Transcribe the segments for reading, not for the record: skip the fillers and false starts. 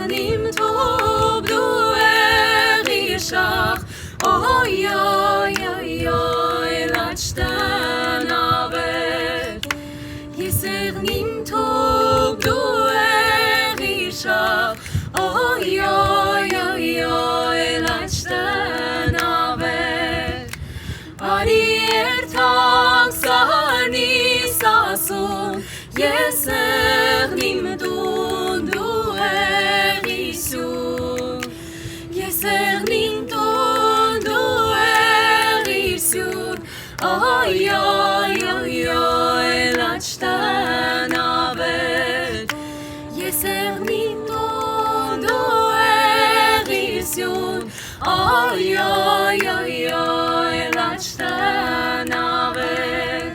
Եսեղնիմ թոբ դու էղիշախ Oy oy oy oy laçtan haber Եսեղնիմ թոբ դու էղիշախ Oy oy oy oy laçtan haber Ari ertak sani sasun Եսեղնիմ դու էղիսուն Եսեղնիմ Oy oy oy oy laçtan haber Եսեղնիմ դու էղիսուն Oy oy oy oy laçtan haber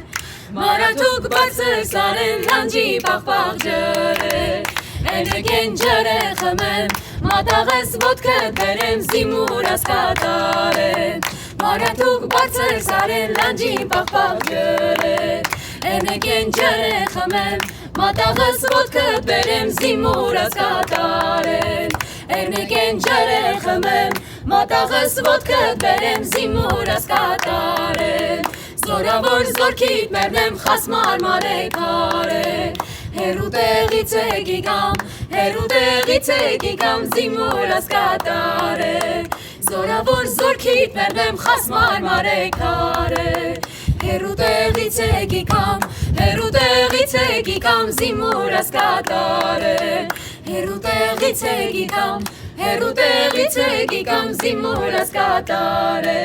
Մարաթուկ բարձր սարեն լանջի պաղպաղ ջրեր Էնգեն ջրե խմեմ մատաղես ոտքդ բերեմ զիմուրաս կատարեմ Մարաթուկ բարձր սարեն լանջի պաղպաղ ջրեր Էնգեն ջրե խմեմ մատաղս ոտքդ բերեմ զիմուրաս կատարեմ Էնգեն ջրե խմեմ մատաղս ոտքդ բերեմ զիմուրաս կատարեմ Զորավոր զորքիդ մերնեմ խասմար մարեկարե Հերու տեղից եկիկամ զիմուրաս կատարե Զորավոր զորքիդ մերնեմ խասմար մարեկարե Հերու տեղից եկիկամ զիմուրաս կատարե Հերու տեղից եկիկամ զիմուրաս կատարե